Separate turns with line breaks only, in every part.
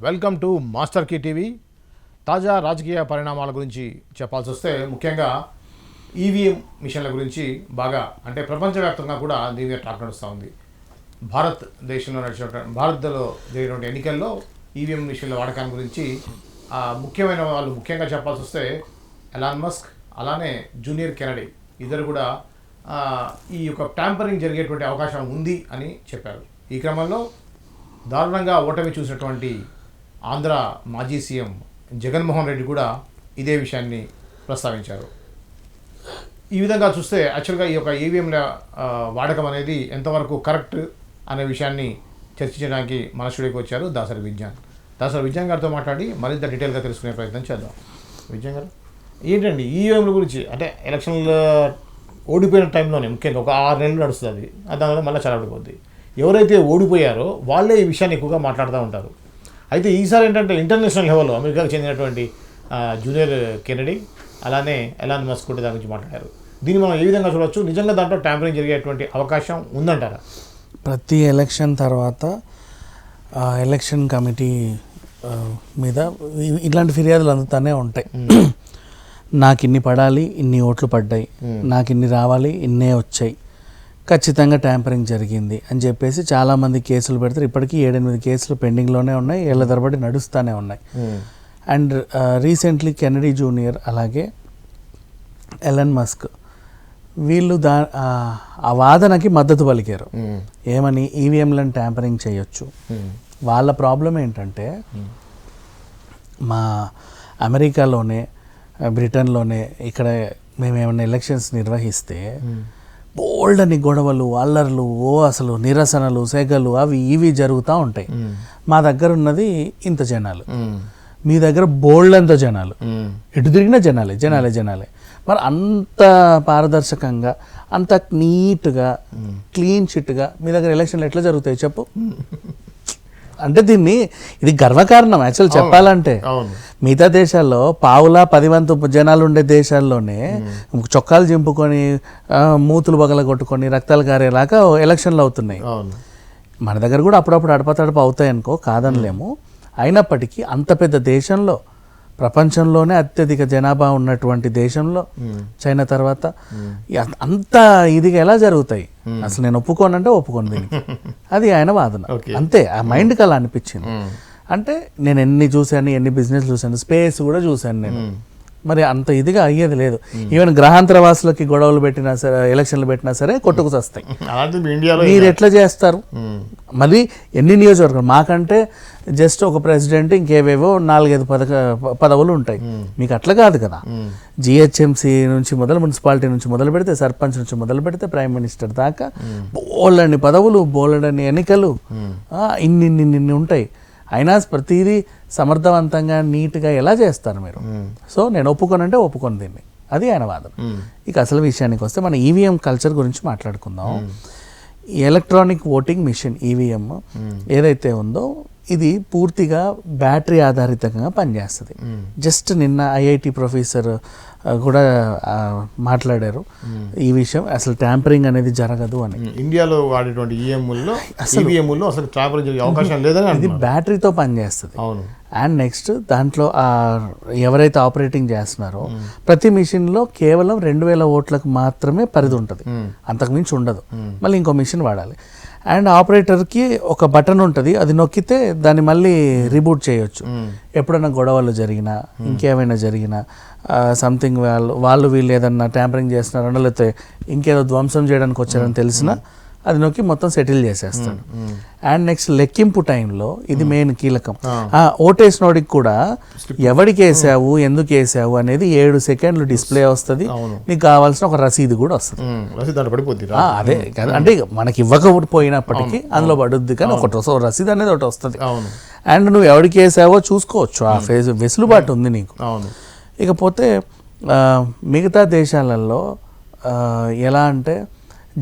Welcome to master key TV. తాజా రాజకీయ పరిణామాల గురించి చెప్పాల్సి వస్తే ముఖ్యంగా ఈవీఎం మిషన్ల గురించి బాగా అంటే ప్రపంచవ్యాప్తంగా కూడా దీని మీద టాక్ నడుస్తూ ఉంది. భారతలో జరిగినటువంటి ఎన్నికల్లో ఈవీఎం మిషన్ల వాడకాన్ని గురించి ముఖ్యమైన వాళ్ళు ముఖ్యంగా చెప్పాల్సి వస్తే ఎలాన్ మస్క్ అలానే జూనియర్ కెనడీ ఇద్దరు కూడా ఈ యొక్క ట్యాంపరింగ్ జరిగేటువంటి అవకాశం ఉంది అని చెప్పారు. ఈ క్రమంలో దారుణంగా ఓటమి చూసినటువంటి ఆంధ్ర మాజీ సీఎం జగన్మోహన్ రెడ్డి కూడా ఇదే విషయాన్ని ప్రస్తావించారు. ఈ విధంగా చూస్తే యాక్చువల్గా ఈ యొక్క ఈవీఎంల వాడకం అనేది ఎంతవరకు కరెక్ట్ అనే విషయాన్ని చర్చించడానికి మన స్టూడియోకి వచ్చారు దాసరి విజ్ఞాన్ గారితో మాట్లాడి మరింత డీటెయిల్గా తెలుసుకునే ప్రయత్నం చేద్దాం. విజ్ఞాన్ గారు, ఏంటండి ఈవీఎంల గురించి? అంటే ఎలక్షన్ల ఓడిపోయిన టైంలోనే ముఖ్యంగా ఒక 6 నెలలు నడుస్తుంది, దానివల్ల మళ్ళీ చదవడిపోద్ది. ఎవరైతే ఓడిపోయారో వాళ్ళే ఈ విషయాన్ని ఎక్కువగా మాట్లాడుతూ ఉంటారు. అయితే ఈసారి ఏంటంటే ఇంటర్నేషనల్ లెవెల్లో అమెరికాకు చెందినటువంటి జూనియర్ కెనడీ అలానే ఎలాన్ మస్క్ కూడా దాని గురించి మాట్లాడారు. దీన్ని మనం ఏ విధంగా చూడవచ్చు? నిజంగా దాంట్లో ట్యాంపరింగ్ జరిగేటువంటి అవకాశం ఉందంటారా?
ప్రతి ఎలక్షన్ తర్వాత ఎలక్షన్ కమిటీ మీద ఇట్లాంటి ఫిర్యాదులు అందుతూనే ఉంటాయి. నాకు ఇన్ని పడాలి, ఇన్ని ఓట్లు పడ్డాయి, నాకు ఇన్ని రావాలి, ఇన్నే వచ్చాయి, ఖచ్చితంగా ట్యాంపరింగ్ జరిగింది అని చెప్పేసి చాలామంది కేసులు పెడతారు. ఇప్పటికీ 7-8 కేసులు పెండింగ్లోనే ఉన్నాయి, ఏళ్ల తరబడి నడుస్తూనే ఉన్నాయి. అండ్ రీసెంట్లీ కెనడీ జూనియర్ అలాగే ఎలన్ మస్క్ వీళ్ళు ఆ వాదనకి మద్దతు పలికారు. ఏమని? ఈవీఎంలను ట్యాంపరింగ్ చేయొచ్చు. వాళ్ళ ప్రాబ్లం ఏంటంటే మా అమెరికాలోనే బ్రిటన్లోనే ఇక్కడ మేము ఏమైనా ఎలక్షన్స్ నిర్వహిస్తే బోల్డ్ అని గొడవలు, అల్లర్లు, అసలు నిరసనలు, సెగలు అవి ఇవి జరుగుతూ ఉంటాయి. మా దగ్గర ఉన్నది ఇంత జనాలు, మీ దగ్గర బోల్డ్ అంత జనాలు, ఎటు తిరిగినా జనాలే. మరి అంత పారదర్శకంగా, అంత నీట్గా, క్లీన్ చిట్గా మీ దగ్గర ఎలక్షన్లు ఎట్లా జరుగుతాయి చెప్పు? అంటే ఇది గర్వకారణం యాక్చువల్ చెప్పాలంటే. మిగతా దేశాల్లో 10 జనాలు ఉండే దేశాల్లోనే చొక్కాలు చింపుకొని మూతులు బగల కొట్టుకొని రక్తాలు కారేలాగా ఎలక్షన్లు అవుతున్నాయి. మన దగ్గర కూడా అప్పుడప్పుడు అడపతడప అవుతాయి అనుకో, కాదనలేము. అయినప్పటికీ అంత పెద్ద దేశంలో, ప్రపంచంలోనే అత్యధిక జనాభా ఉన్నటువంటి దేశంలో చైనా తర్వాత అంత ఇదిగా ఎలా జరుగుతాయి? అసలు నేను ఒప్పుకోనంటే ఒప్పుకోను దీనికి. అది ఆయన వాదన. అంతే, ఆ మైండ్కి అలా అనిపించింది. అంటే నేను ఎన్ని చూశాను, ఎన్ని బిజినెస్ చూశాను, స్పేస్ కూడా చూశాను నేను. మరి అంత ఇదిగా అయ్యేది లేదు. ఈవెన్ గ్రహాంతర వాసులకి గొడవలు పెట్టినా సరే, ఎలక్షన్లు పెట్టినా సరే కొట్టుకు వస్తాయి. మీరు ఎట్లా చేస్తారు? మరి ఎన్ని నియోజకవర్గాలు? మాకంటే జస్ట్ ఒక ప్రెసిడెంట్, ఇంకేవేవో 4-5 పదవులు ఉంటాయి. మీకు అట్లా కాదు కదా. జిహెచ్ఎంసీ నుంచి మున్సిపాలిటీ నుంచి మొదలు పెడితే, సర్పంచ్ నుంచి మొదలు పెడితే, ప్రైమ్ మినిస్టర్ దాకా బోలెడన్ని పదవులు, బోలెడన్ని ఎన్నికలు, ఇన్ని ఉంటాయి. అయినా ప్రతిదీ సమర్థవంతంగా నీట్గా ఎలా చేస్తారు మీరు? సో నేను ఒప్పుకోనంటే ఒప్పుకోను దీన్ని. అది ఆయన వాదన. ఇక అసలు విషయానికి వస్తే మన ఈవీఎం కల్చర్ గురించి మాట్లాడుకుందాం. ఎలక్ట్రానిక్ ఓటింగ్ మిషన్ ఈవీఎం ఏదైతే ఉందో ఇది పూర్తిగా బ్యాటరీ ఆధారితంగా పనిచేస్తుంది. జస్ట్ నిన్న ఐఐటి ప్రొఫెసర్ కూడా మాట్లాడారు ఈ విషయం, అసలు ట్యాంపరింగ్ అనేది జరగదు అని.
ఇండియాలో వాడేటువంటి ఈవీఎంల్లో అసలు ట్యాంపరింగ్ జరిగే అవకాశం లేదని.
ఇది బ్యాటరీతో పనిచేస్తుంది.
అవును.
అండ్ నెక్స్ట్ దాంట్లో ఎవరైతే ఆపరేటింగ్ చేస్తున్నారో ప్రతి మిషన్లో కేవలం 2000 ఓట్లకు మాత్రమే పరిధి ఉంటుంది, అంతకుమించి ఉండదు. మళ్ళీ ఇంకో మిషన్ వాడాలి. అండ్ ఆపరేటర్కి ఒక బటన్ ఉంటుంది, అది నొక్కితే దాన్ని మళ్ళీ రీబూట్ చేయొచ్చు. ఎప్పుడైనా గొడవలు జరిగినా, ఇంకేమైనా జరిగినా, సంథింగ్ వీళ్ళు ఏదన్నా ట్యాంపరింగ్ చేస్తున్నారనో లేకపోతే ఇంకేదో ధ్వంసం చేయడానికి వచ్చారని తెలిసినా అది నొక్కి మొత్తం సెటిల్ చేసేస్తాడు. అండ్ నెక్స్ట్ లెక్కింపు టైంలో ఇది మెయిన్ కీలకం. ఓటేసినోడికి కూడా ఎవడికి వేసావు, ఎందుకు వేసావు అనేది 7 సెకండ్లు డిస్ప్లే వస్తుంది. నీకు కావాల్సిన ఒక రసీదు కూడా వస్తుంది. అదే అంటే మనకి ఇవ్వకపోయినప్పటికీ అందులో పడుద్ది, కానీ ఒక రసీదు అనేది ఒకటి వస్తుంది. అండ్ నువ్వు ఎవడికి వేసావో చూసుకోవచ్చు, ఆ వెసులుబాటు ఉంది నీకు. ఇకపోతే మిగతా దేశాలలో ఎలా అంటే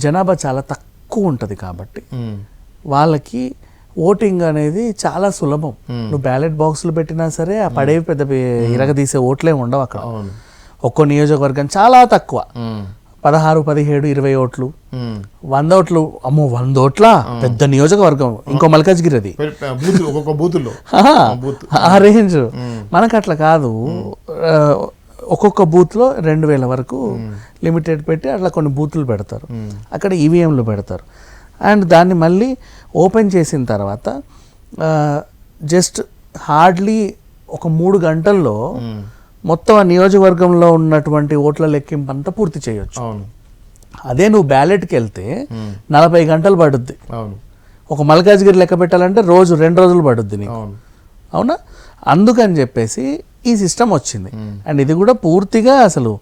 జనాభా చాలా తక్కువ ఉంటుంది కాబట్టి వాళ్ళకి ఓటింగ్ అనేది చాలా సులభం. నువ్వు బ్యాలెట్ బాక్సులు పెట్టినా సరే ఆ పడేవి పెద్ద ఇరగదీసే ఓట్లే ఉండవు అక్కడ. ఒక్కో నియోజకవర్గం చాలా తక్కువ 16, 17, 20 ఓట్లు, 100 ఓట్లు. అమ్మో 100 ఓట్ల పెద్ద నియోజకవర్గం, ఇంకో మల్కాజ్గిరి అది,
ఒక్కొక్క బూతుల్లో
ఆ రేంజ్. మనకు అట్లా కాదు, ఒక్కొక్క బూత్లో 2000 వరకు లిమిటెడ్ పెట్టి అట్లా కొన్ని బూతులు పెడతారు, అక్కడ ఈవీఎంలు పెడతారు. అండ్ దాన్ని మళ్ళీ ఓపెన్ చేసిన తర్వాత జస్ట్ హార్డ్లీ ఒక 3 గంటల్లో మొత్తం ఆ నియోజకవర్గంలో ఉన్నటువంటి ఓట్ల లెక్కింపు అంతా పూర్తి చేయొచ్చు. అదే నువ్వు బ్యాలెట్కి వెళ్తే 40 గంటలు పడుద్ది. ఒక మల్కాజ్గిరి లెక్క పెట్టాలంటే 2 రోజులు పడుద్ది నీకు, అవునా? అందుకని చెప్పేసి ఈ సిస్టమ్ వచ్చింది. అండ్ ఇది కూడా పూర్తిగా అసలు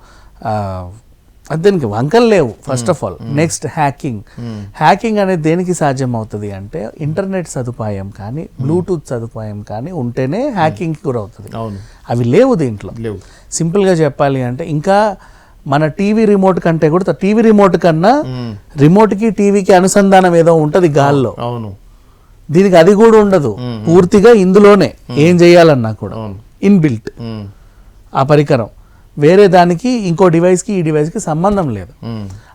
దీనికి వంకలు లేవు. First of all next hacking అనేది దేనికి సాధ్యం అవుతుంది అంటే ఇంటర్నెట్ సదుపాయం కానీ బ్లూటూత్ సదుపాయం కానీ ఉంటేనే హ్యాకింగ్కి గురవుతుంది. అవి లేవు దీంట్లో. సింపుల్గా చెప్పాలి అంటే ఇంకా మన టీవీ రిమోట్ కంటే కూడా, టీవీ రిమోట్ కన్నా రిమోట్కి టీవీకి అనుసంధానం ఏదో ఉంటుంది గాల్లో, దీనికి అది కూడా ఉండదు. పూర్తిగా ఇందులోనే ఏం చేయాలన్నా కూడా ఇన్బిల్ట్ ఆ పరికరం. వేరే దానికి ఇంకో డివైస్కి ఈ డివైస్కి సంబంధం లేదు.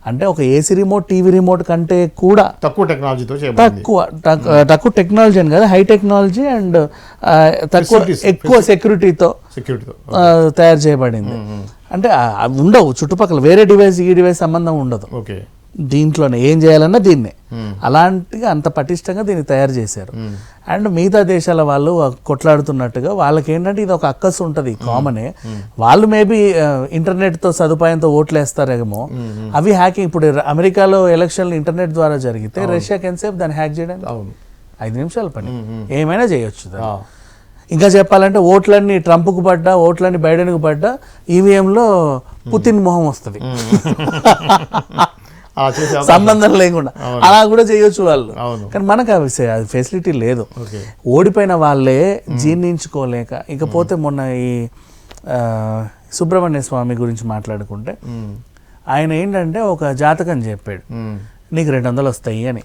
అంటే ఒక ఏసీ రిమోట్ టీవీ రిమోట్ కంటే కూడా
తక్కువ టెక్నాలజీతో,
తక్కువ టెక్నాలజీ అని కదా, హై టెక్నాలజీ అండ్ ఎక్కువ సెక్యూరిటీతో తయారు చేయబడింది. అంటే ఉండవు చుట్టుపక్కల వేరే డివైస్ ఈ డివైస్ సంబంధం ఉండదు. దీంట్లోనే ఏం చేయాలన్నా దీన్నే అలాంటిగా అంత పటిష్టంగా దీన్ని తయారు చేశారు. అండ్ మిగతా దేశాల వాళ్ళు కొట్లాడుతున్నట్టుగా వాళ్ళకి ఏంటంటే ఇది ఒక అక్కసు ఉంటుంది, కామనే. వాళ్ళు మేబీ ఇంటర్నెట్తో సదుపాయంతో ఓట్లు వేస్తారేమో, అవి హ్యాకింగ్. ఇప్పుడు అమెరికాలో ఎలక్షన్లు ఇంటర్నెట్ ద్వారా జరిగితే రష్యాకి ఎంతసేపు దాన్ని హ్యాక్ చేయడానికి 5 నిమిషాల పని, ఏమైనా చేయొచ్చు. ఇంకా చెప్పాలంటే ఓట్లన్నీ ట్రంప్కు పడ్డా, ఓట్లన్నీ బైడెన్కు పడ్డా, ఈవీఎంలో పుతిన్ మొహం వస్తుంది సంబంధం లేకుండా, అలా కూడా చేయొచ్చు వాళ్ళు. కానీ మనకు అది ఫెసిలిటీ లేదు. ఓడిపోయిన వాళ్ళే జీర్ణించుకోలేక, ఇకపోతే మొన్న ఈ సుబ్రహ్మణ్య స్వామి గురించి మాట్లాడుకుంటే, ఆయన ఏంటంటే ఒక జాతకం చెప్పాడు, నీకు 200 వస్తాయి అని.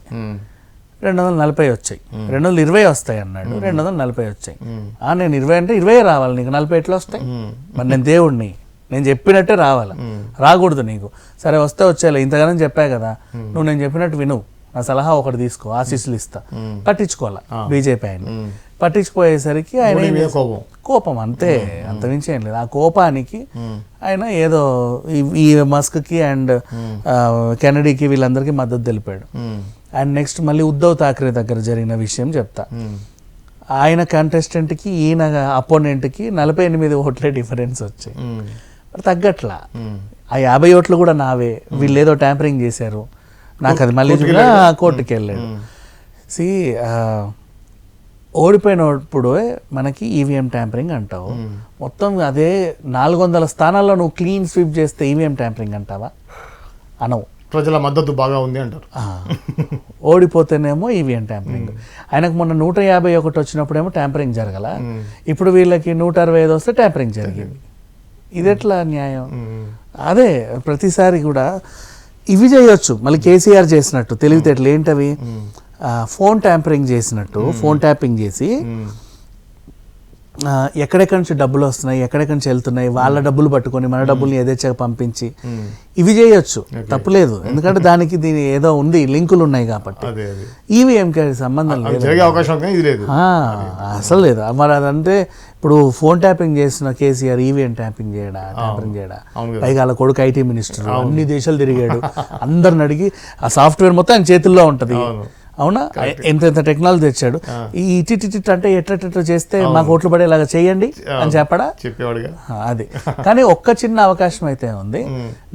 240 వచ్చాయి, 220 వస్తాయి అన్నాడు, 240 వచ్చాయి. నేను 20 అంటే 20 రావాలి, నీకు 40 ఎట్లా వస్తాయి? మరి నేను దేవుడిని, నేను చెప్పినట్టే రావాలా, రాకూడదు నీకు. సరే వస్తే వచ్చేయాలి, ఇంతగానో చెప్పా కదా, నువ్వు నేను చెప్పినట్టు విను, నా సలహా ఒకటి తీసుకో, ఆశీస్సులు ఇస్తా. పట్టించుకోవాలా బీజేపీ ఆయన. పట్టించుకోయేసరికి ఆయన కోపం, అంతే, అంతమించి ఏం లేదు. ఆ కోపానికి ఆయన ఏదో ఈ మస్క్కి అండ్ కెనడీకి వీళ్ళందరికీ మద్దతు తెలిపాడు. అండ్ నెక్స్ట్ మళ్ళీ ఉద్ధవ్ థాక్రే దగ్గర జరిగిన విషయం చెప్తా. ఆయన కంటెస్టెంట్కి ఈయన అపోనెంట్కి 48 ఓట్లే డిఫరెన్స్ వచ్చాయి. తగ్గట్లా ఆ 50 ఓట్లు కూడా నావే, వీళ్ళు ఏదో ట్యాంపరింగ్ చేశారు, నాకు అది మళ్ళీ కోర్టుకి వెళ్ళాడు. సి ఓడిపోయినప్పుడు మనకి ఈవీఎం ట్యాంపరింగ్ అంటావు, మొత్తం అదే 400 స్థానాల్లో నువ్వు క్లీన్ స్వీప్ చేస్తే ఈవీఎం ట్యాంపరింగ్ అంటావా? అనవు.
ప్రజల మద్దతు బాగా ఉంది అంటారు.
ఓడిపోతేనేమో ఈవీఎం ట్యాంపరింగ్. ఆయనకు మొన్న 151 వచ్చినప్పుడేమో ట్యాంపరింగ్ జరగల, ఇప్పుడు వీళ్ళకి 165 వస్తే ట్యాంపరింగ్ జరిగింది. ఇది ఎట్లా న్యాయం? అదే ప్రతిసారి కూడా ఇవి చేయొచ్చు. మళ్ళీ కేసీఆర్ చేసినట్టు తెలివితేటలు ఏంటవి, ఫోన్ ట్యాంపరింగ్ చేసినట్టు, ఫోన్ ట్యాపింగ్ చేసి ఎక్కడెక్కడి నుంచి డబ్బులు వస్తున్నాయి, ఎక్కడెక్కడి నుంచి వెళ్తున్నాయి, వాళ్ళ డబ్బులు పట్టుకొని మన డబ్బుల్ని యథేచ్ఛగా పంపించి ఇవి చేయొచ్చు, తప్పులేదు. ఎందుకంటే దానికి దీని ఏదో ఉంది, లింకులు ఉన్నాయి కాబట్టి. ఈవీఎంకి సంబంధం లేదు, అసలు లేదు. మరి అదంటే ఇప్పుడు ఫోన్ ట్యాపింగ్ చేసిన కేసీఆర్ ఈవీఎం ట్యాంపరింగ్ చేయడా? పైగా వాళ్ళ కొడుకు ఐటీ మినిస్టర్, అన్ని దేశాలు తిరిగాడు, అందరిని అడిగి ఆ సాఫ్ట్వేర్ మొత్తం ఆయన చేతుల్లో ఉంటుంది, అవునా? ఎంత టెక్నాలజీ తెచ్చాడు. ఈ ఇటు అంటే ఎట్లా చేస్తే మాకు ఓట్లు పడేలాగా చేయండి అని చెప్పడా? అది. కానీ ఒక్క చిన్న అవకాశం అయితే ఉంది.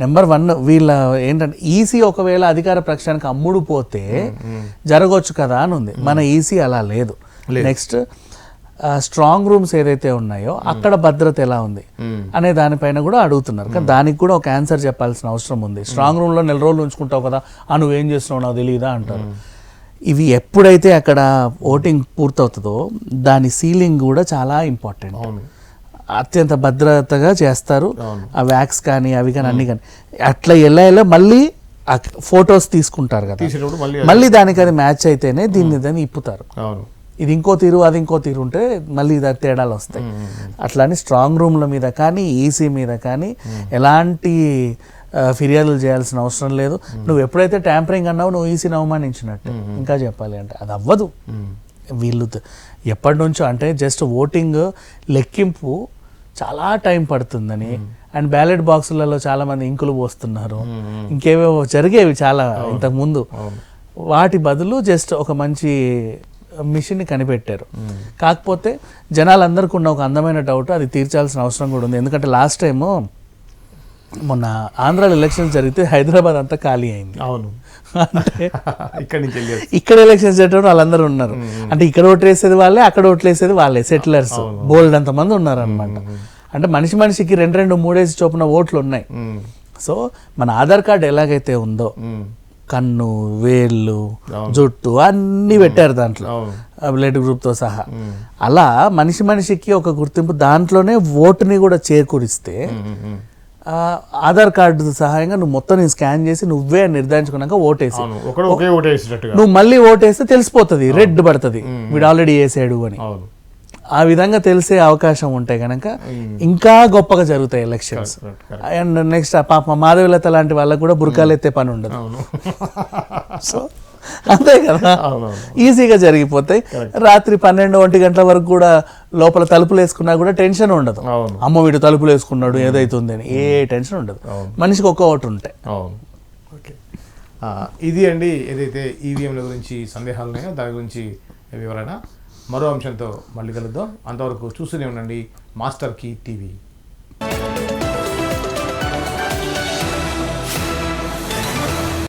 నెంబర్ 1, వీళ్ళ ఏంటంటే ఈసీ ఒకవేళ అధికార పక్షానికి అమ్ముడు పోతే జరగవచ్చు కదా అని ఉంది. మన ఈసీ అలా లేదు. నెక్స్ట్ స్ట్రాంగ్ రూమ్స్ ఏదైతే ఉన్నాయో అక్కడ భద్రత ఎలా ఉంది అనే దానిపైన కూడా అడుగుతున్నారు. కానీ దానికి కూడా ఒక ఆన్సర్ చెప్పాల్సిన అవసరం ఉంది. స్ట్రాంగ్ రూమ్లో 4 రోజులు ఉంచుకుంటావు కదా, నువ్వేం చేస్తున్నావు నాకు తెలియదా అంటారు. ఇవి ఎప్పుడైతే అక్కడ ఓటింగ్ పూర్తవుతుందో దాని సీలింగ్ కూడా చాలా ఇంపార్టెంట్. అత్యంత భద్రతగా చేస్తారు. ఆ వ్యాక్స్ కానీ అవి కానీ అన్ని కానీ అట్లా ఎలా మళ్ళీ ఫొటోస్ తీసుకుంటారు కదా, మళ్ళీ దానికి అది మ్యాచ్ అయితేనే దాన్ని ఇప్పుతారు. ఇది ఇంకో తీరు అది ఇంకో తీరు ఉంటే మళ్ళీ తేడాలు వస్తాయి. అట్లానే స్ట్రాంగ్ రూమ్ల మీద కానీ ఈసీ మీద కానీ ఎలాంటి ఫిర్యాదులు చేయాల్సిన అవసరం లేదు. నువ్వు ఎప్పుడైతే ట్యాంపరింగ్ అన్నావు నువ్వు ఈసీని అవమానించినట్టు. ఇంకా చెప్పాలి అంటే అది అవ్వదు. వీళ్ళు ఎప్పటి నుంచో అంటే జస్ట్ ఓటింగ్ లెక్కింపు చాలా టైం పడుతుందని అండ్ బ్యాలెట్ బాక్సులలో చాలా మంది ఇంకులు పోస్తున్నారు, ఇంకేవేవో జరిగేవి చాలా ఇంతకుముందు. వాటి బదులు జస్ట్ ఒక మంచి మిషన్ని కనిపెట్టారు. కాకపోతే జనాలందరికీ ఉన్న ఒక అందమైన డౌట్, అది తీర్చాల్సిన అవసరం కూడా ఉంది. ఎందుకంటే లాస్ట్ టైము మొన్న ఆంధ్రాలో ఎలక్షన్స్ జరిగితే హైదరాబాద్ అంతా ఖాళీ అయింది.
అవును,
అంటే
ఇక్కడ
ఎలక్షన్స్ చేయడం వాళ్ళందరూ ఉన్నారు. అంటే ఇక్కడ ఓట్లు వేసేది వాళ్ళే, అక్కడ ఓట్లు వేసేది వాళ్ళే, సెటిలర్స్ బోల్డ్ అంతమంది ఉన్నారు అనమాట. అంటే మనిషికి 2-3 చొప్పున ఓట్లు ఉన్నాయి. సో మన ఆధార్ కార్డు ఎలాగైతే ఉందో కన్ను, వేళ్ళు, జుట్టు అన్నీ పెట్టారు దాంట్లో బ్లడ్ గ్రూప్తో సహా. అలా మనిషికి ఒక గుర్తింపు, దాంట్లోనే ఓటుని కూడా చేకూరిస్తే ఆధార్ కార్డు సహాయంగా నువ్వు మొత్తం స్కాన్ చేసి నువ్వే నిర్ధారించుకున్నాక ఓటేసి నువ్వు మళ్ళీ ఓటేస్తే తెలిసిపోతుంది, రెడ్ పడుతుంది వీడు ఆల్రెడీ వేసాడు అని. ఆ విధంగా తెలిసే అవకాశం ఉంటాయి కనుక ఇంకా గొప్పగా జరుగుతాయి ఎలక్షన్స్. అండ్ నెక్స్ట్ పాప మాధవీలత లాంటి వాళ్ళకు కూడా బురకాలు ఎత్తే పని ఉండదు. సో అంతే కదా, ఈజీగా జరిగిపోతాయి. రాత్రి 12-1 గంటల వరకు కూడా లోపల తలుపులు వేసుకున్నా కూడా టెన్షన్ ఉండదు. అమ్మ వీడు తలుపులు వేసుకున్నాడు ఏదైతుంది అని ఏ టెన్షన్ ఉండదు. మనిషికి ఒక్క ఓటు ఉంటాయి.
ఇది అండి ఏదైతే ఈవీఎంల గురించి సందేహాలు ఉన్నాయో దాని గురించి వివరణ. మరో అంశంతో మళ్ళీ కలుద్దాం. అంతవరకు చూస్తూనే ఉండండి మాస్టర్ కీ టీవీ.